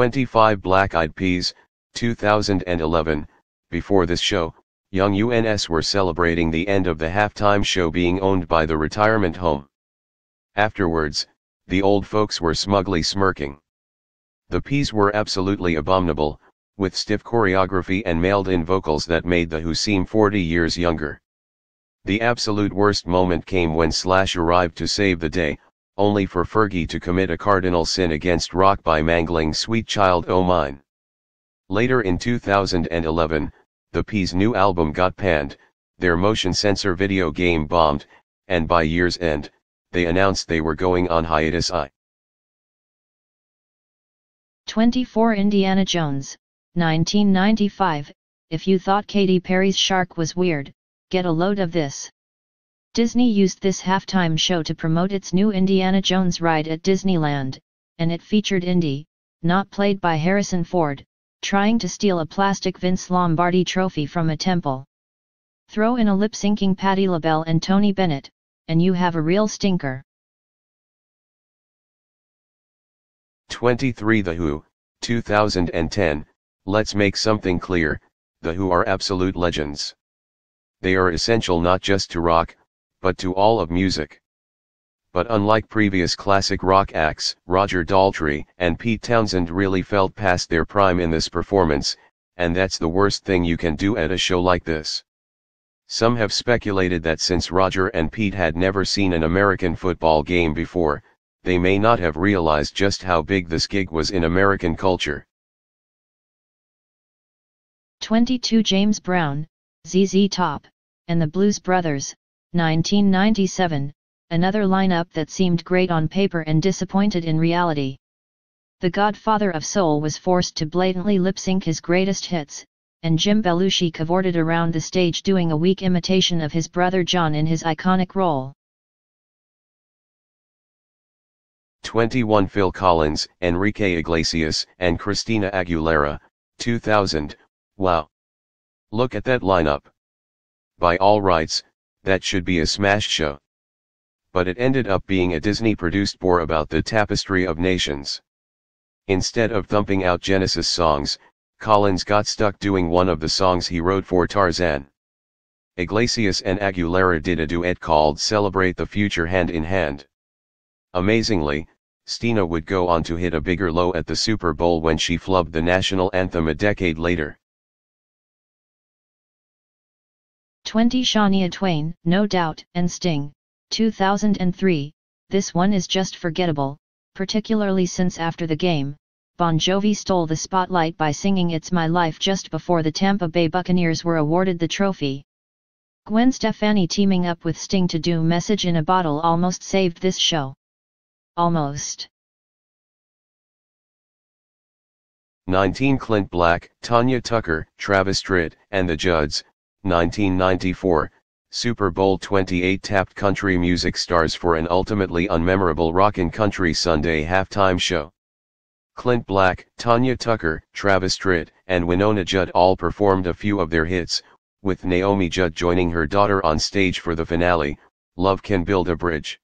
25 Black Eyed Peas, 2011. Before this show, young UNS were celebrating the end of the halftime show being owned by the retirement home. Afterwards, the old folks were smugly smirking. The Peas were absolutely abominable, with stiff choreography and mailed-in vocals that made the Who seem 40 years younger. The absolute worst moment came when Slash arrived to save the day, only for Fergie to commit a cardinal sin against rock by mangling Sweet Child O' Mine. Later in 2011, the Peas' new album got panned, their motion sensor video game bombed, and by year's end, they announced they were going on hiatus. 24 Indiana Jones, 1995. If you thought Katy Perry's Shark was weird, get a load of this. Disney used this halftime show to promote its new Indiana Jones ride at Disneyland, and it featured Indy, not played by Harrison Ford, trying to steal a plastic Vince Lombardi trophy from a temple. Throw in a lip-syncing Patti LaBelle and Tony Bennett, and you have a real stinker. 23 The Who, 2010. Let's make something clear, The Who are absolute legends. They are essential not just to rock, but to all of music. But unlike previous classic rock acts, Roger Daltrey and Pete Townsend really felt past their prime in this performance, and that's the worst thing you can do at a show like this. Some have speculated that since Roger and Pete had never seen an American football game before, they may not have realized just how big this gig was in American culture. 22 James Brown, ZZ Top, and the Blues Brothers, 1997, another lineup that seemed great on paper and disappointed in reality. The godfather of soul was forced to blatantly lip-sync his greatest hits, and Jim Belushi cavorted around the stage doing a weak imitation of his brother John in his iconic role. 21 Phil Collins, Enrique Iglesias, and Christina Aguilera, 2000. Wow! Look at that lineup. By all rights, that should be a smash show. But it ended up being a Disney-produced bore about the tapestry of nations. Instead of thumping out Genesis songs, Collins got stuck doing one of the songs he wrote for Tarzan. Iglesias and Aguilera did a duet called Celebrate the Future hand in hand. Amazingly, Stina would go on to hit a bigger low at the Super Bowl when she flubbed the national anthem a decade later. 20 Shania Twain, No Doubt, and Sting, 2003. This one is just forgettable, particularly since after the game, Bon Jovi stole the spotlight by singing It's My Life just before the Tampa Bay Buccaneers were awarded the trophy. Gwen Stefani teaming up with Sting to do Message in a Bottle almost saved this show. Almost. 19 Clint Black, Tanya Tucker, Travis Tritt, and the Judds, 1994, Super Bowl 28 tapped country music stars for an ultimately unmemorable rockin' country Sunday halftime show. Clint Black, Tanya Tucker, Travis Tritt, and Winona Judd all performed a few of their hits, with Naomi Judd joining her daughter on stage for the finale, Love Can Build a Bridge.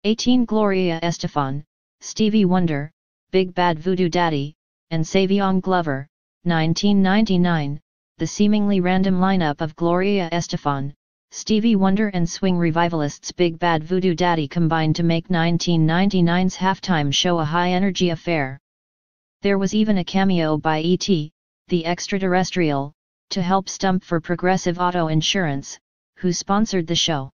18 Gloria Estefan, Stevie Wonder, Big Bad Voodoo Daddy, and Savion Glover, 1999, the seemingly random lineup of Gloria Estefan, Stevie Wonder and swing revivalists Big Bad Voodoo Daddy combined to make 1999's halftime show a high-energy affair. There was even a cameo by E.T., the extraterrestrial, to help stump for Progressive Auto Insurance, who sponsored the show.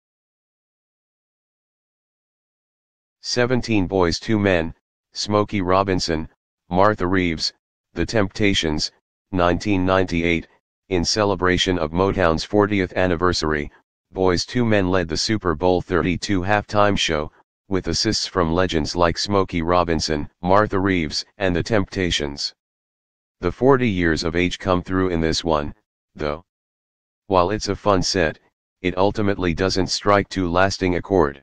17 Boyz II Men, Smokey Robinson, Martha Reeves, The Temptations, 1998, in celebration of Motown's 40th anniversary, Boyz II Men led the Super Bowl 32 halftime show, with assists from legends like Smokey Robinson, Martha Reeves, and The Temptations. The 40 years of age come through in this one, though. While it's a fun set, it ultimately doesn't strike too lasting a chord.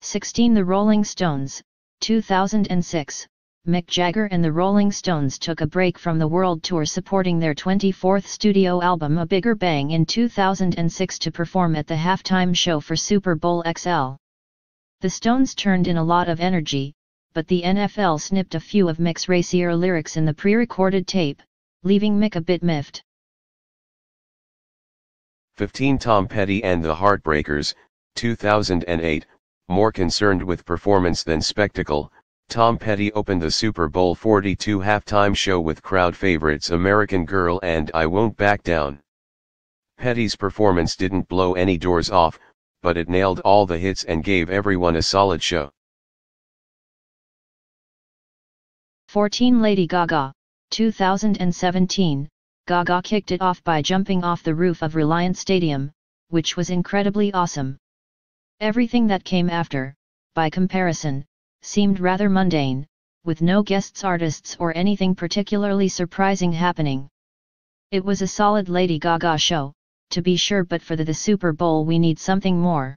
16 The Rolling Stones, 2006, Mick Jagger and the Rolling Stones took a break from the world tour supporting their 24th studio album A Bigger Bang in 2006 to perform at the halftime show for Super Bowl XL. The Stones turned in a lot of energy, but the NFL snipped a few of Mick's racier lyrics in the pre-recorded tape, leaving Mick a bit miffed. 15. Tom Petty and the Heartbreakers, 2008. More concerned with performance than spectacle, Tom Petty opened the Super Bowl 42 halftime show with crowd favorites American Girl and I Won't Back Down. Petty's performance didn't blow any doors off, but it nailed all the hits and gave everyone a solid show. 14. Lady Gaga, 2017. Gaga kicked it off by jumping off the roof of Reliant Stadium, which was incredibly awesome. Everything that came after, by comparison, seemed rather mundane, with no guest artists or anything particularly surprising happening. It was a solid Lady Gaga show, to be sure, but for the Super Bowl we need something more.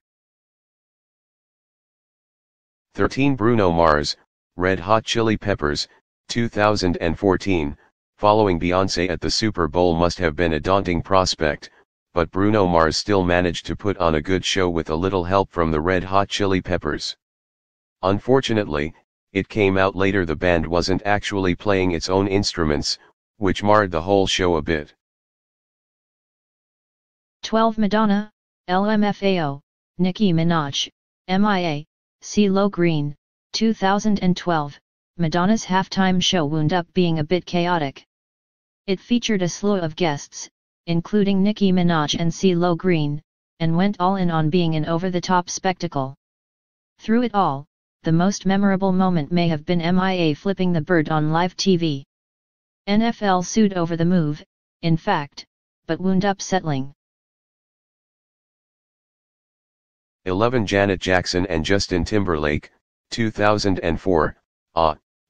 13. Bruno Mars, Red Hot Chili Peppers, 2014. Following Beyonce at the Super Bowl must have been a daunting prospect, but Bruno Mars still managed to put on a good show with a little help from the Red Hot Chili Peppers. Unfortunately, it came out later the band wasn't actually playing its own instruments, which marred the whole show a bit. 12. Madonna, LMFAO, Nicki Minaj, MIA, CeeLo Green, 2012. Madonna's halftime show wound up being a bit chaotic. It featured a slew of guests, including Nicki Minaj and CeeLo Green, and went all in on being an over-the-top spectacle. Through it all, the most memorable moment may have been MIA flipping the bird on live TV. NFL sued over the move, in fact, but wound up settling. 11. Janet Jackson and Justin Timberlake, 2004.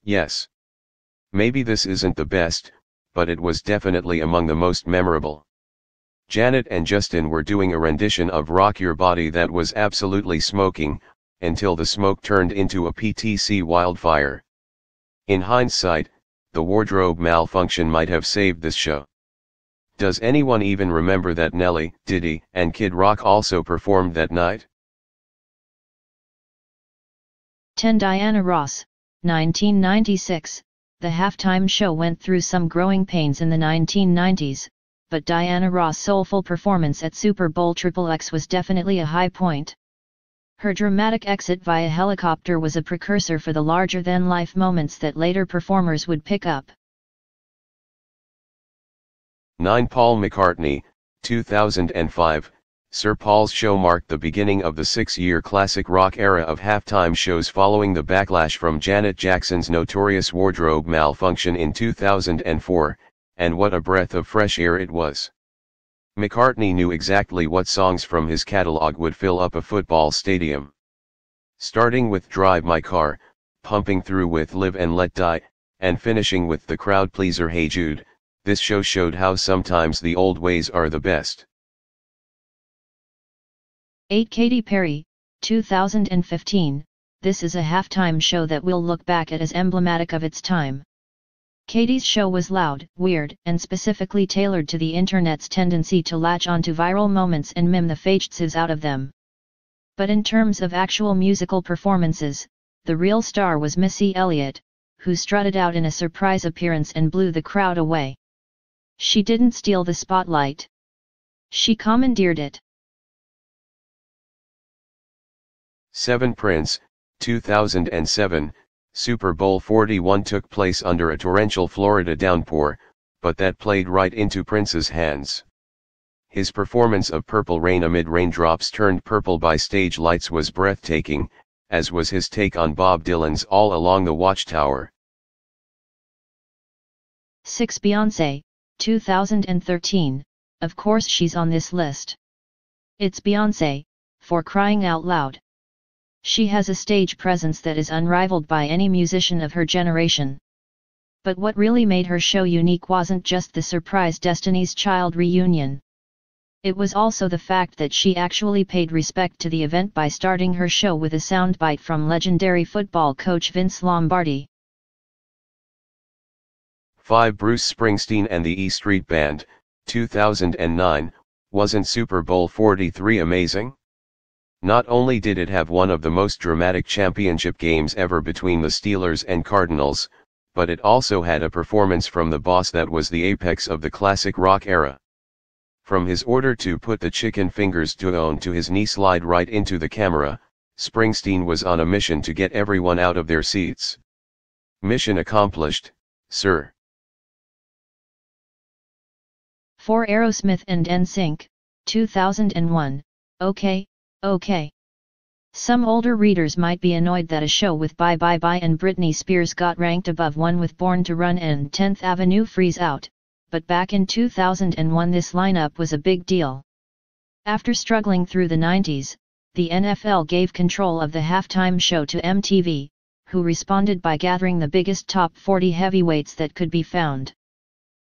Yes. Maybe this isn't the best, but it was definitely among the most memorable. Janet and Justin were doing a rendition of Rock Your Body that was absolutely smoking, until the smoke turned into a PTC wildfire. In hindsight, the wardrobe malfunction might have saved this show. Does anyone even remember that Nelly, Diddy, and Kid Rock also performed that night? 10. Diana Ross, 1996. The halftime show went through some growing pains in the 1990s, but Diana Ross' soulful performance at Super Bowl XXX was definitely a high point. Her dramatic exit via helicopter was a precursor for the larger-than-life moments that later performers would pick up. 9. Paul McCartney, 2005. Sir Paul's show marked the beginning of the 6-year classic rock era of halftime shows following the backlash from Janet Jackson's notorious wardrobe malfunction in 2004, and what a breath of fresh air it was. McCartney knew exactly what songs from his catalog would fill up a football stadium. Starting with Drive My Car, pumping through with Live and Let Die, and finishing with the crowd pleaser Hey Jude, this show showed how sometimes the old ways are the best. 8. Katy Perry, 2015. This is a halftime show that we'll look back at as emblematic of its time. Katy's show was loud, weird, and specifically tailored to the internet's tendency to latch onto viral moments and mime the fastest out of them. But in terms of actual musical performances, the real star was Missy Elliott, who strutted out in a surprise appearance and blew the crowd away. She didn't steal the spotlight. She commandeered it. 7. Prince, 2007. Super Bowl 41 took place under a torrential Florida downpour, but that played right into Prince's hands. His performance of Purple Rain amid raindrops turned purple by stage lights was breathtaking, as was his take on Bob Dylan's All Along the Watchtower. 6. Beyonce, 2013. Of course she's on this list. It's Beyonce, for crying out loud. She has a stage presence that is unrivaled by any musician of her generation. But what really made her show unique wasn't just the surprise Destiny's Child reunion. It was also the fact that she actually paid respect to the event by starting her show with a soundbite from legendary football coach Vince Lombardi. 5. Bruce Springsteen and the E Street Band, 2009. Wasn't Super Bowl 43 amazing? Not only did it have one of the most dramatic championship games ever between the Steelers and Cardinals, but it also had a performance from the boss that was the apex of the classic rock era. From his order to put the chicken fingers to his knee slide right into the camera, Springsteen was on a mission to get everyone out of their seats. Mission accomplished, sir. For Aerosmith and NSYNC, 2001, okay. Some older readers might be annoyed that a show with Bye Bye Bye and Britney Spears got ranked above one with Born to Run and 10th Avenue Freeze Out, but back in 2001 this lineup was a big deal. After struggling through the 90s, the NFL gave control of the halftime show to MTV, who responded by gathering the biggest top 40 heavyweights that could be found.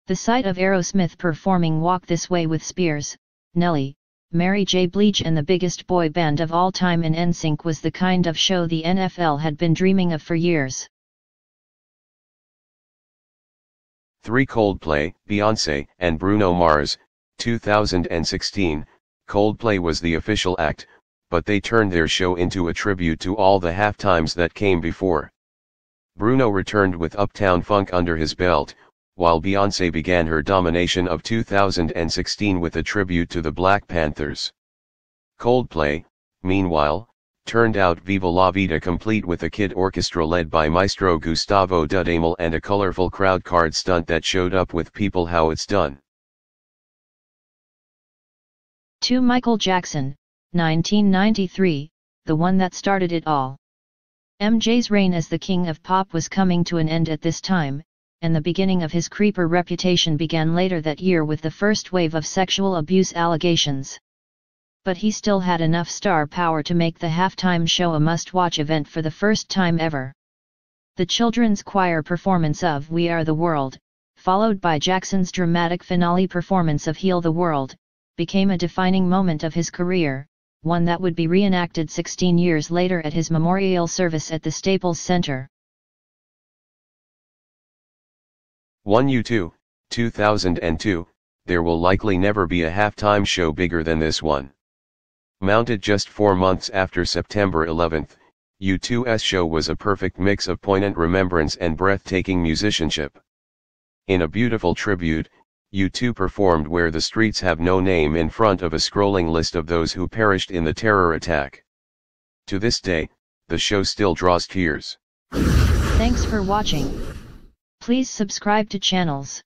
The sight of Aerosmith performing Walk This Way with Spears, Nelly, Mary J. Blige and the biggest boy band of all time in NSYNC was the kind of show the NFL had been dreaming of for years. 3. Coldplay, Beyonce, and Bruno Mars, 2016. Coldplay was the official act, but they turned their show into a tribute to all the halftimes that came before. Bruno returned with Uptown Funk under his belt, while Beyonce began her domination of 2016 with a tribute to the Black Panthers. Coldplay, meanwhile, turned out Viva La Vida complete with a kid orchestra led by Maestro Gustavo Dudamel and a colorful crowd card stunt that showed up with people how it's done. 2. Michael Jackson, 1993, the one that started it all. MJ's reign as the king of pop was coming to an end at this time, and the beginning of his creeper reputation began later that year with the first wave of sexual abuse allegations. But he still had enough star power to make the halftime show a must-watch event for the first time ever. The children's choir performance of We Are the World, followed by Jackson's dramatic finale performance of Heal the World, became a defining moment of his career, one that would be reenacted 16 years later at his memorial service at the Staples Center. 1. U2, 2002, there will likely never be a halftime show bigger than this one. Mounted just 4 months after September 11, U2's show was a perfect mix of poignant remembrance and breathtaking musicianship. In a beautiful tribute, U2 performed Where the Streets Have No Name in front of a scrolling list of those who perished in the terror attack. To this day, the show still draws tears. Thanks for watching. Please subscribe to channels.